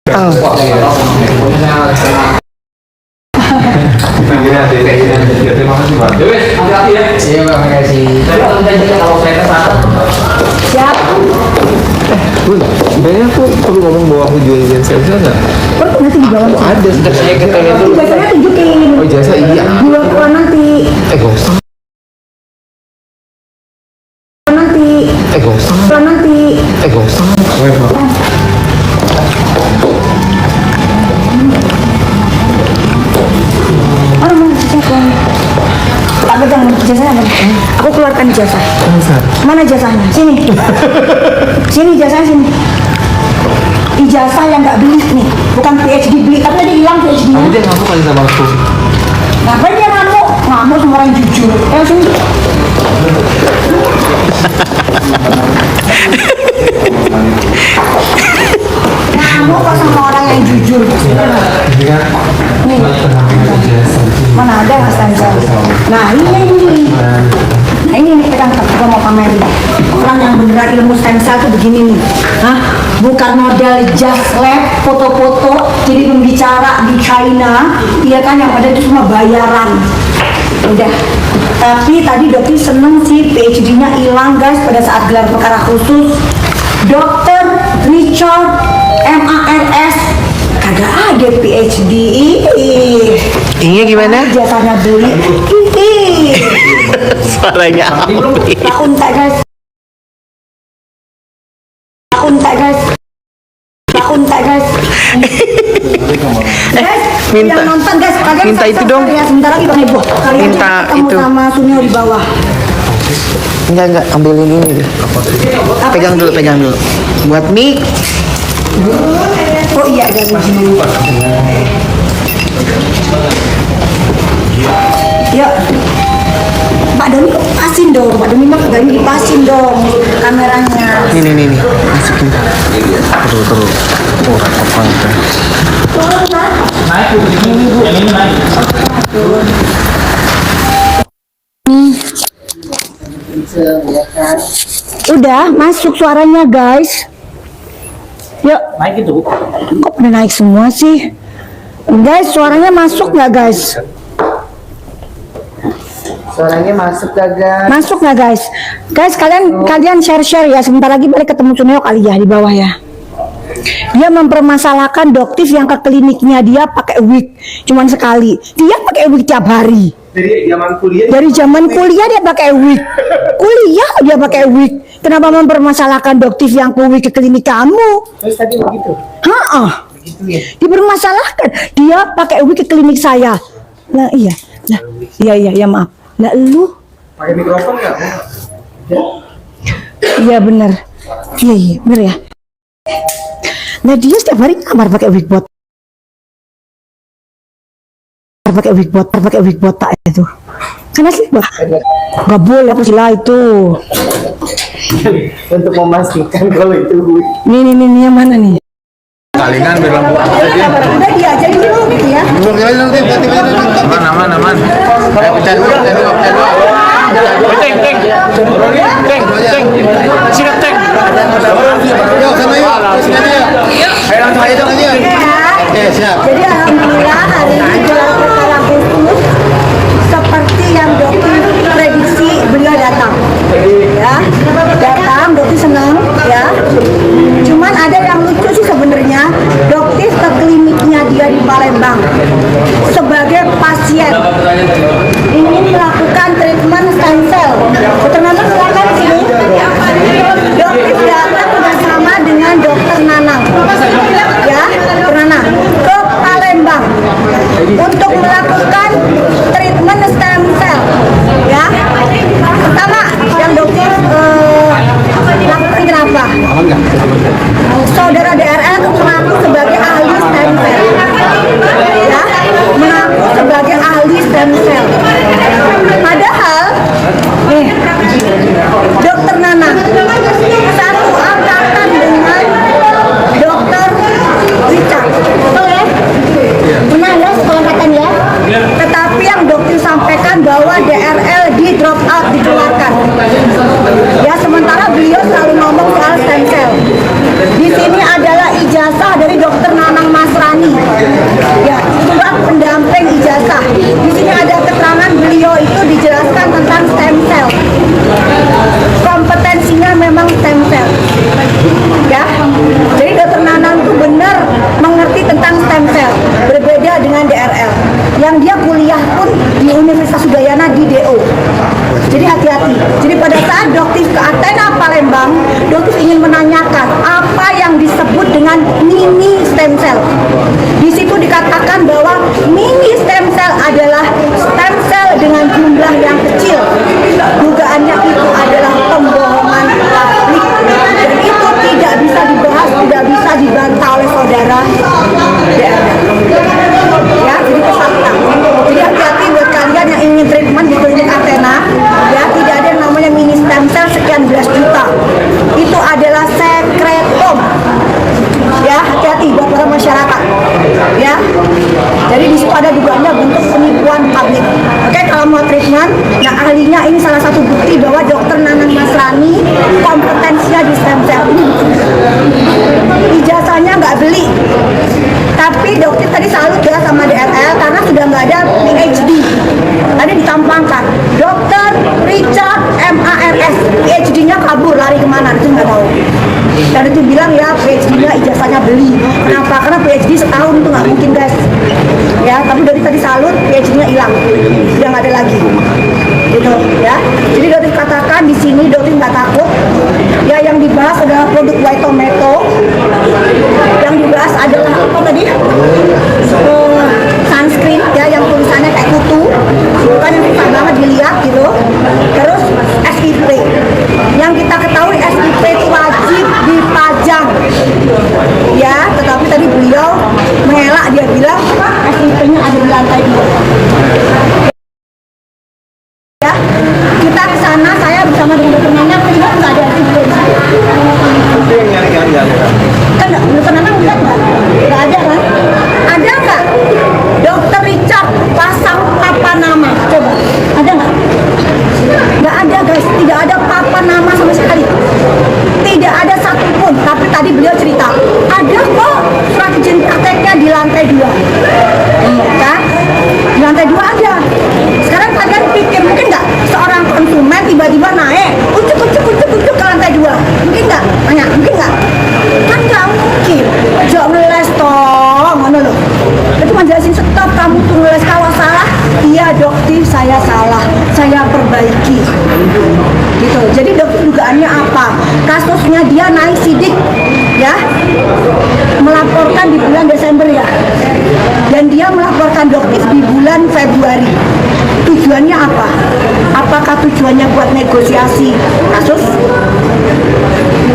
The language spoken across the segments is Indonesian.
Terima kasih Pak. Hati-hati ya. Iya Pak, makasih. Tapi kalau saya ke sana. Siap. Bun, sebenarnya aku perlu ngomong bahwa aku jual jasa nggak? Perlu nanti di bawah. Ada, sebentar saya ketanya dulu. Jasanya tunjukin. Oh jasa iya. Dua keluar nanti. Gak usah. Nanti. Gak usah. Keluar nanti. Gak usah. Oh, mau cek. Tak pegang jasanya. Aku keluarkan jasa. Mana jasanya? Sini. Sini jasanya sini. Ijazah yang nggak beli nih, bukan PhD beli, tapi tadi hilang PhD-nya. Dia ngaku kali sama aku. Ngapain dia ngamuk? Ngamuk sama orang jujur. Sini. Ngamuk kok sama orang yang jujur. Nih. Mana ada Mas Tanza? Nah ini. Nah ini pegang gue mau pamerin. Orang yang beneran ilmu stem cell tuh begini nih. Hah? Bukan model just lab, foto-foto, jadi pembicara di China. Iya kan, yang ada itu semua bayaran. Udah. Tapi tadi dokter seneng sih PhD-nya hilang guys pada saat gelar perkara khusus. Dr. Richard MARS kagak ada PhD. Ini gimana? Jasanya beli. Suaranya apa? Unta guys. Unta guys. Unta guys. Guys, minta yang nonton guys, kalian minta itu dong. Ya, sebentar lagi Bang Ibu. Kalian Minta ketemu itu. sama Sunio di bawah. Enggak, ambilin ini deh. Pegang dulu. Buat mie. Oh iya, dari sini. Yuk. Pak Doni pasin dong, Pak Doni mah kagak dipasin dong kameranya. Nih. Masukin. Terus. Oh, apa itu? Naik Bu, ini Bu, yang ini naik. Udah masuk suaranya guys. Yuk. Naik itu Bu. Kok udah naik semua sih? Guys, suaranya masuk nggak guys? Suaranya masuk gak? Masuk nggak guys? Guys, kalian share ya. Sebentar lagi balik ketemu Suneo kali ya di bawah ya. Dia mempermasalahkan dokter yang ke kliniknya dia pakai wig cuman sekali. Dia pakai wig tiap hari. Dari zaman kuliah dia pakai wig. Kuliah dia pakai wig. Kenapa mempermasalahkan dokter yang ke wig ke klinik kamu? Terus tadi begitu. Dipermasalahkan. Dia pakai wig ke klinik saya. Nah iya. Nah iya maaf. Nah lu Pakai mikrofon nggak? iya bener. Iya bener ya. Nah dia setiap hari kamar pakai wig bot. Pakai wig bot tak itu. Karena sih nggak boleh apa sila itu. Untuk memastikan kalau itu Nih yang mana nih? kalingan berlampu aja. Udah dia aja dulu gitu ya. Aman. Ayo pecah dua. Ceng. Siap ceng. Yuk sana yuk. Ayo langsung aja dong. Oke siap. Jadi alhamdulillah hari ini gelar perkara khusus seperti yang dokter prediksi beliau datang. Ya, datang dokter senang ya. Cuman ada yang lucu sih sebenarnya, dokter ke kliniknya dia di Palembang sebagai pasien ingin melakukan treatment stem cell. Dokter Nanang silakan sini. Dokter datang bersama dengan dokter Nanang, ya, dokter Nanang ke Palembang untuk melakukan treatment stem cell. Ya, pertama yang dokter lakukan kenapa? Masrani. Ya, surat pendamping ijazah. Di sini ada keterangan beliau itu dijelaskan tentang stem cell. Kompetensinya memang stem cell. Ya, jadi Dr. Nanang itu benar mengerti tentang stem cell. Berbeda dengan DRL. Yang dia kuliah pun di Universitas Udayana di DO. Jadi hati-hati. Jadi pada saat Doktif ke Athena Palembang, Doktif ingin menanyakan apa yang disebut dengan mini stem cell. Di situ dikatakan bahwa mini stem cell adalah stem cell dengan jumlah yang kecil. Dugaannya itu adalah pembohongan publik dan itu tidak bisa dibahas, tidak bisa dibantah oleh saudara DRL. Ya, jadi itu fakta. Jadi hati-hati buat kalian yang ingin treatment di klinik Athena. Ya, tidak ada yang namanya mini stem cell sekian belas juta. Itu adalah sekretom. Ya, hati-hati buat para masyarakat. Ya, jadi di situ ada dugaannya bentuk penipuan publik. Oke, kalau mau treatment, nah ahlinya ini salah satu bukti bahwa Dr. Nanang Masrani kompetensinya di stem cell. Ijazahnya nggak beli. Tapi dokter tadi salut ya sama DRL karena sudah nggak ada PhD. Tadi ditampangkan Dr. Richard MARS, PhD-nya kabur lari kemana itu nggak tahu. Dan itu bilang ya PhD-nya ijazahnya beli. Kenapa? Karena PhD setahun itu nggak mungkin guys. Ya, tapi dari tadi salut PhD-nya hilang, sudah nggak ada lagi. Gitu ya. Jadi dokter katakan di sini dokter nggak takut. Ya, yang dibahas adalah produk white tomato. Yang dibahas adalah apa tadi? Sunscreen ya, yang tulisannya kayak kutu, bukan yang susah banget dilihat gitu. Terus SIP, yang kita ketahui SIP itu wajib dipajang ya, tetapi tadi beliau mengelak, dia bilang SIP-nya ada di lantai 2. Ya, kita ke sana, saya bersama dengan Dr. Nanang, tidak ada SIP di situ. Kan nggak, Dr. Nanang lihat nggak ada kan? Ada nggak? Dokter Richard pasang papan nama, coba, ada nggak? Nggak ada guys, tidak ada papan nama sama sekali, tidak ada satupun. Tapi tadi beliau cerita, ada kok surat izin prakteknya di lantai 2, kan? Di lantai 2 ada. Sekarang kalian pikir mungkin nggak seorang konsumen tiba-tiba naik, ucuk ke lantai 2, mungkin nggak? Tanya, mungkin nggak? Kan nggak mungkin. Jangan ngeles toh, mana loh? Itu menjelasin stop, kamu tuh ngeles, kalau salah, iya dokter saya salah, saya perbaiki. Gitu. Jadi dokter dugaannya apa? Kasusnya dia naik sidik, ya, melaporkan di bulan Desember ya, dan dia melaporkan dokter di bulan Februari. Tujuannya apa? Apakah tujuannya buat negosiasi kasus?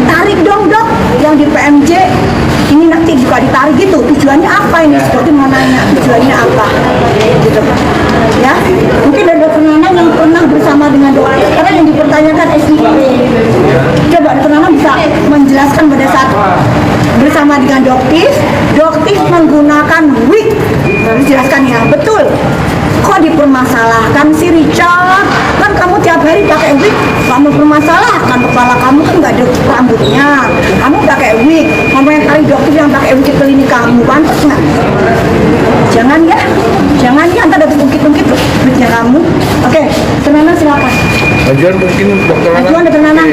Tarik dong dok, yang di PMJ ini nanti juga ditarik gitu. Tujuannya apa ini? Seperti mau nanya tujuannya apa, gitu. Ya, mungkin ada Dr. Nanang yang pernah bersama dengan dokter, karena yang dipertanyakan SIP. Coba Dr. Nanang bisa menjelaskan pada saat bersama dengan dokter menggunakan wig. Harus jelaskan ya, betul. Kok dipermasalahkan si Richard? Kan kamu tiap hari pakai wig, kamu permasalahkan, kepala kamu kan nggak ada rambutnya, kamu pakai wig. Komentari dokter yang pakai wig ke klinik kamu, pantas nggak? Jangan ya, ntar ada ungkit-ungkit wignya kamu. Oke, Dr. Nanang silakan. Ajuan mungkin Dr. Nanang.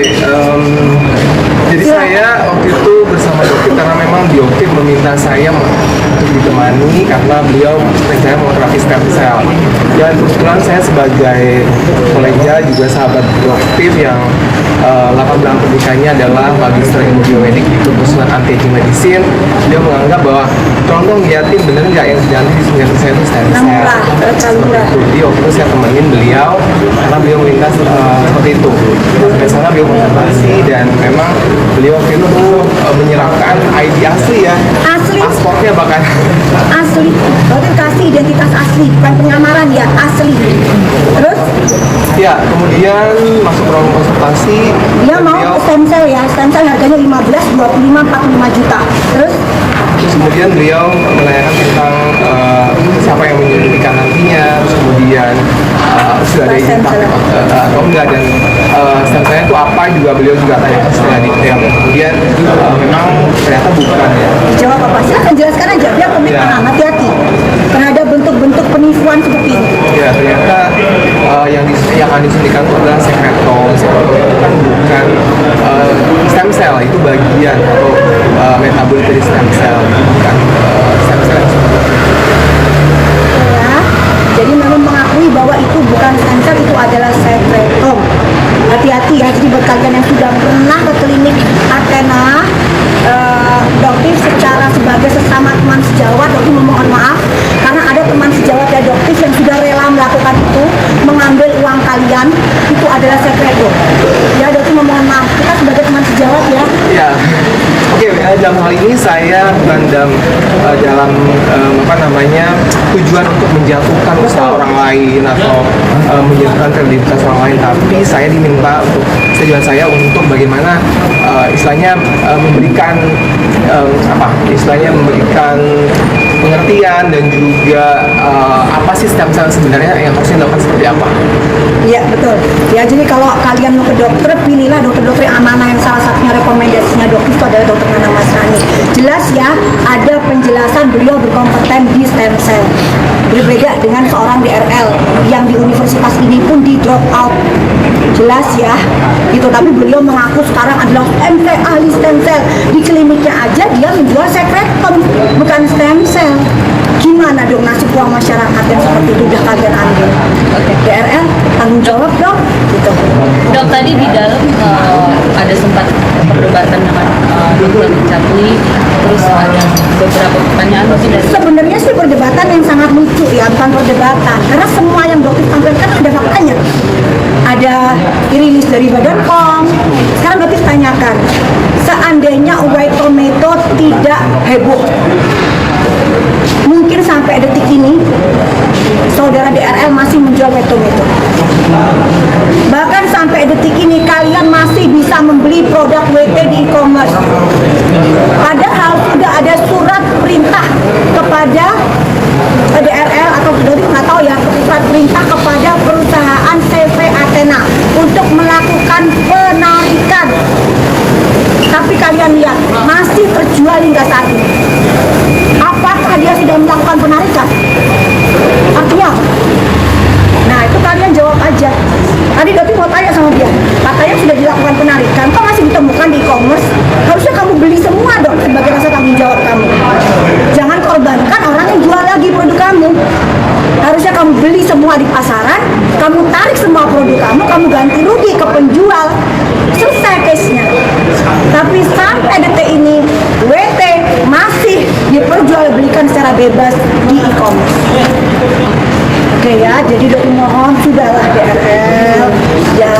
Jadi saya waktu itu bersama dokter karena memang dokter meminta saya untuk ditemani karena beliau rencana mau terapi stem cell. Dan kebetulan saya sebagai kolega juga sahabat dokter yang latar belakang pendidikannya adalah magister ilmu biomedik itu khususnya anti-aging medicine. Beliau menganggap bahwa tolong liatin bener nggak yang dijanji di sini saya itu stem cell. Jadi waktu itu saya temenin beliau karena beliau meminta seperti itu. Biasanya beliau konsultasi dan memang beliau waktu itu menyerahkan ID asli ya, Asli. paspornya bahkan Asli, berarti kasih identitas asli, bukan penyamaran ya, asli. Terus ya kemudian masuk ruang konsultasi. dia dan mau beliau stem cell ya, stem cell harganya 15, 25, 45 juta. Terus Kemudian beliau menanyakan tentang siapa yang menyuntikan nantinya, terus kemudian sudah ada izin atau enggak, dan stem cell itu apa juga beliau juga tanyakan secara detail. Kemudian memang ternyata bukan ya. Jawab apa? Silahkan jelaskan aja biar pemirsa hati-hati terhadap bentuk-bentuk penipuan seperti ini. Ya, ternyata yang akan disuntikan itu adalah sekretol. Sekretol itu kan bukan stem cell, itu bagian atau metabolit dari stem cell, bukan stem cell. Ya, jadi memang mengakui bahwa itu bukan stem cell, itu adalah sekretol. Hati-hati ya, jadi buat kalian yang sudah pernah ke klinik Athena, dokter secara sebagai sesama teman sejawat, dokter memohon maaf karena ada teman sejawat ya dokter yang sudah rela melakukan itu, mengambil uang kalian, itu adalah sekretol. Ya, dokter memohon maaf, kita sebagai teman sejawat ya. Ya, oke. Dalam hal ini saya bukan dalam tujuan untuk menjatuhkan usaha orang lain atau menjatuhkan kredibilitas orang lain, tapi saya diminta untuk tujuan saya untuk bagaimana istilahnya memberikan memberikan pengertian dan juga apa sih stem cell sebenarnya yang harusnya dilakukan seperti apa. Iya betul. Ya jadi kalau kalian mau ke dokter, pilihlah dokter-dokter yang amanah, yang salah satunya rekomendasinya dokter itu adalah dokter Nana Masrani. Jelas ya, ada penjelasan beliau berkompeten di stem cell. Berbeda dengan seorang DRL yang di universitas ini pun di drop out. Jelas ya, gitu. Tapi beliau mengaku sekarang adalah MT ahli stem cell. Di kliniknya aja dia menjual sekretom, bukan stem cell. Gimana dong nasib uang masyarakat yang seperti itu udah kalian ambil? DRL tanggung jawab dong, gitu. Dok, tadi di dalam ada sempat perdebatan dengan Dr. Chadli, terus ada beberapa pertanyaan mungkin dari Sebenarnya sih perdebatan yang sangat lucu ya, bukan perdebatan. Karena semua yang dokter tampilkan ada faktanya. Ada rilis dari Badan POM. Sekarang dokter tanyakan, seandainya white tomato tidak heboh, mungkin sampai detik ini saudara DRL masih menjual white tomato. Bahkan sampai detik ini kalian masih bisa membeli produk WT di e-commerce. Padahal sudah ada surat perintah kepada DRL atau dari nggak tahu ya, surat perintah kepada perusahaan CV Athena untuk melakukan penarikan. Tapi kalian lihat masih terjual hingga saat ini. Apakah dia sudah melakukan penarikan? Artinya apa? Nah itu kalian jawab aja. Tadi dokter mau tanya sama dia, katanya sudah dilakukan penarikan, kok masih ditemukan di e-commerce? Harusnya kamu beli semua dong sebagai rasa tanggung jawab kamu. Jangan korbankan orang yang jual lagi produk kamu. Harusnya kamu beli semua di pasaran, kamu tarik semua produk kamu ganti rugi ke penjual. Selesai case-nya. Tapi sampai detik ini WT masih diperjualbelikan secara bebas di e-commerce. Oke ya, jadi dokter mohon sudahlah DRL ya,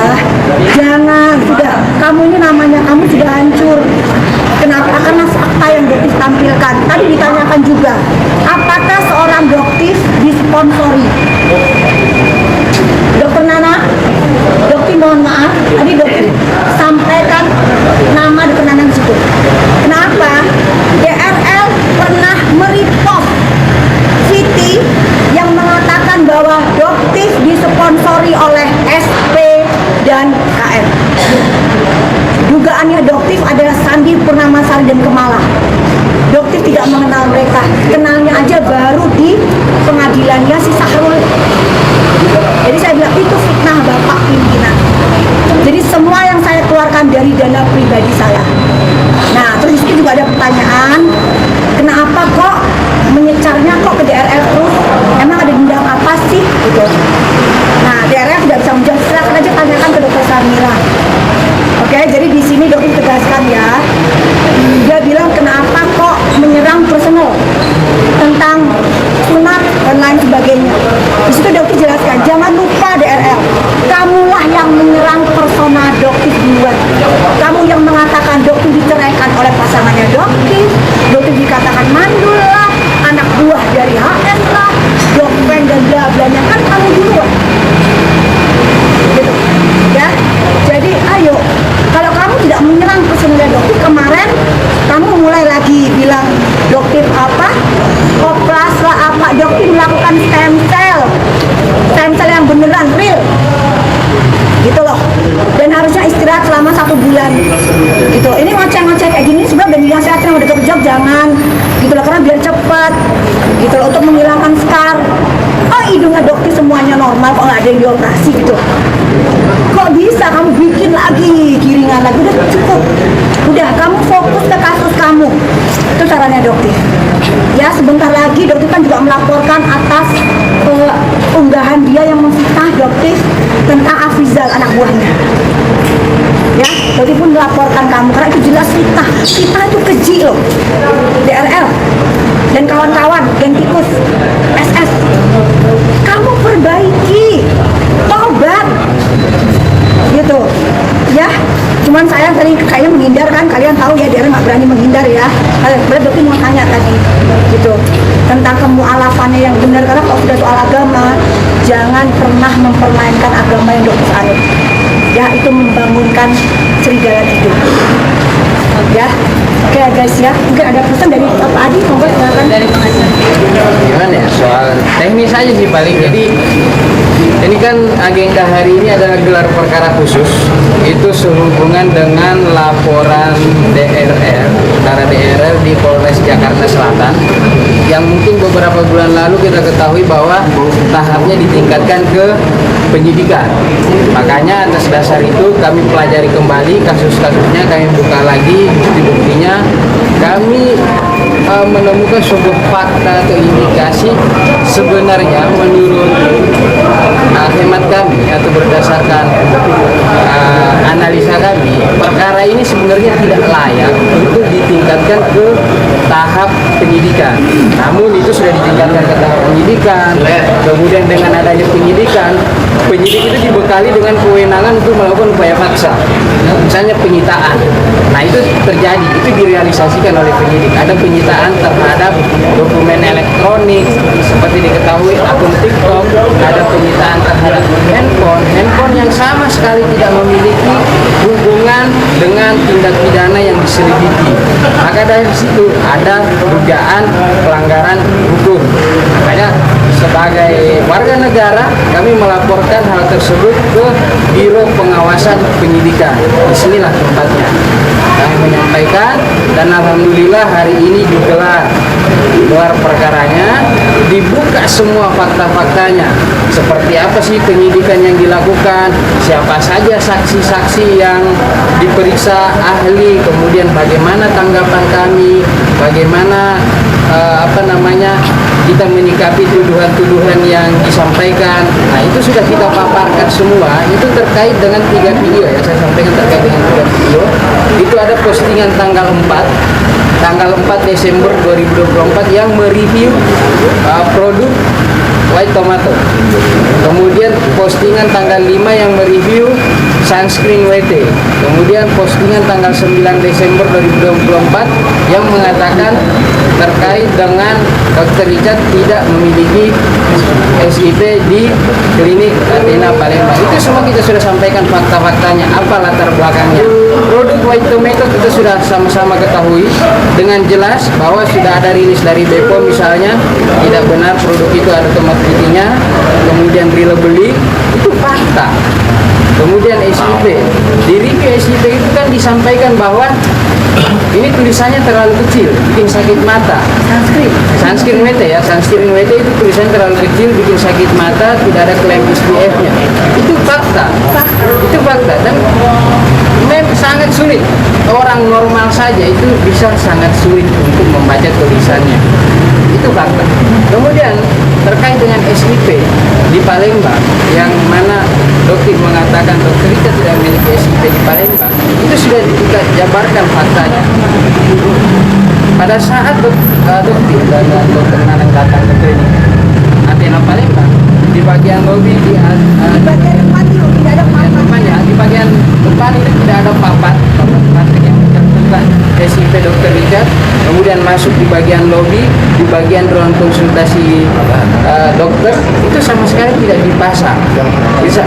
jangan, sudah, kamu ini namanya kamu sudah hancur. Kenapa? Karena fakta yang dokter tampilkan. Tadi ditanyakan juga, apakah seorang dokter disponsori? Dokter Nana, dokter mohon maaf, tadi dokter sampaikan nama dokter Nana di situ. Kenapa? DRL pernah merepost Siti yang mengatakan bahwa dokter disponsori oleh SP dan KM. Dugaannya dokter adalah Sandi Purnamasari dan Kemala. Dokter tidak mengenal mereka, kenalnya aja baru di pengadilannya si Sahrul. Jadi saya bilang itu fitnah Bapak pimpinan. Jadi semua yang saya keluarkan dari dana pribadi saya. Nah terus itu juga ada pertanyaan, dokter melakukan stem cell yang beneran real gitu loh, dan harusnya istirahat selama 1 bulan gitu. Ini ngoceh-ngoceh kayak gini sebenarnya udah dinasihatin udah dokter Jok jangan gitu loh, karena biar cepat gitu loh untuk menghilangkan scar. Oh, hidungnya dokter semuanya normal kok nggak ada yang dioperasi gitu, kok bisa kamu bikin lagi kiringan lagi? Udah cukup, udah kamu fokus ke kasus kamu. Itu caranya dokter ya. Sebentar lagi dokter kan juga melaporkan atas unggahan dia yang memfitnah dokter tentang Afrizal anak buahnya ya. Dokter pun melaporkan kamu karena itu jelas fitnah itu keji loh. DRL dan kawan-kawan geng tikus SS, kamu perbaiki, tobat gitu ya. Cuman saya tadi kayaknya menghindar kan, kalian tahu ya dia nggak berani menghindar ya. Berarti dokter mau tanya tadi gitu tentang kemualafannya yang benar, karena kalau sudah soal agama jangan pernah mempermainkan agama yang dokter anut ya, itu membangunkan serigala tidur ya. Oke guys ya, mungkin ada pesan dari Pak Adi, monggo silakan. Dari pengacara. Gimana ya, soal teknis aja sih paling. Jadi ini kan agenda hari ini adalah gelar perkara khusus, itu sehubungan dengan laporan DRL, perkara DRL di Polres Jakarta Selatan yang mungkin beberapa bulan lalu kita ketahui bahwa tahapnya ditingkatkan ke penyidikan. Makanya atas dasar itu kami pelajari kembali kasus-kasusnya, kami buka lagi bukti-buktinya, kami menemukan sebuah fakta atau indikasi sebenarnya menurut hemat kami atau berdasarkan analisa kami, perkara ini sebenarnya tidak layak untuk ditingkatkan ke tahap penyidikan. Namun itu sudah ditingkatkan ke tahap penyidikan. Kemudian dengan adanya penyidikan, penyidik itu dibekali dengan kewenangan untuk melakukan upaya paksa, misalnya penyitaan. Nah itu terjadi, itu direalisasikan oleh penyidik. Ada penyitaan terhadap dokumen elektronik, seperti diketahui akun TikTok. Ada penyitaan terhadap handphone yang sama sekali tidak memiliki hubungan dengan tindak pidana yang diselidiki. Maka dari situ ada dugaan pelanggaran hukum. Makanya sebagai warga negara kami melaporkan hal tersebut ke Biro Pengawasan Penyidikan. Disinilah tempatnya kami menyampaikan, dan alhamdulillah hari ini digelar perkaranya, dibuka semua fakta-faktanya. Seperti apa sih penyidikan yang dilakukan, siapa saja saksi-saksi yang diperiksa ahli, kemudian bagaimana tanggapan kami, bagaimana kita menyikapi tuduhan-tuduhan yang disampaikan. Nah itu sudah kita paparkan semua. Itu terkait dengan 3 video ya, saya sampaikan terkait dengan 3 video. Itu ada postingan tanggal 4 Desember 2024 yang mereview produk white tomato. Kemudian postingan tanggal 5 yang mereview sunscreen WT. Kemudian postingan tanggal 9 Desember 2024 yang mengatakan terkait dengan Dr. Richard tidak memiliki SIP di klinik Athena Palembang. Itu semua kita sudah sampaikan fakta-faktanya, apa latar belakangnya. Produk white tomato kita sudah sama-sama ketahui dengan jelas bahwa sudah ada rilis dari BPOM misalnya, tidak benar produk itu ada tomat putihnya, kemudian relabelling, itu fakta. Kemudian SIP, di review SIP itu kan disampaikan bahwa ini tulisannya terlalu kecil, bikin sakit mata. Sunscreen WT ya, sunscreen WT itu tulisannya terlalu kecil, bikin sakit mata, tidak ada klaim SPF-nya. Itu fakta. Dan memang sangat sulit. Orang normal saja itu bisa sangat sulit untuk membaca tulisannya. Itu fakta. Kemudian terkait dengan SIP di Palembang, yang mana dokter mengatakan Dr. Richard tidak memiliki SIP di Palembang, itu sudah kita jabarkan faktanya. Pada saat dokter dan Dr. Nanang datang ke klinik Athena Palembang, di bagian lobi di bagian depan itu tidak ada papan. Di bagian depan itu tidak ada papan yang mencantumkan SIP Dr. Richard. Kemudian masuk di bagian lobi, di bagian ruang konsultasi dokter, itu sama sekali tidak dipasang.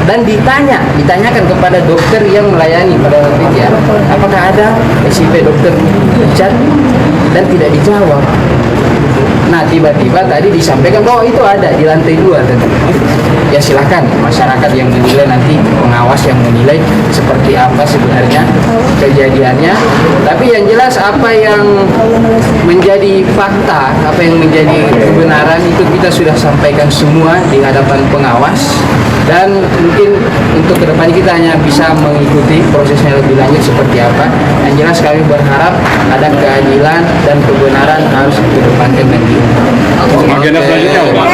Dan ditanyakan kepada dokter yang melayani pada waktu itu ya, apakah ada SIP Dr. Richard, dan tidak dijawab. Nah Nah, tiba-tiba tadi disampaikan bahwa itu ada di lantai 2 tadi. Ya silakan masyarakat yang menilai, nanti pengawas yang menilai seperti apa sebenarnya kejadiannya. Tapi yang jelas apa yang menjadi fakta, apa yang menjadi kebenaran itu kita sudah sampaikan semua di hadapan pengawas, dan mungkin untuk kedepannya kita hanya bisa mengikuti prosesnya lebih lanjut seperti apa. Yang jelas kami berharap ada keadilan dan kebenaran harus dikedepankan dan diungkap. Agenda selanjutnya apa, Pak?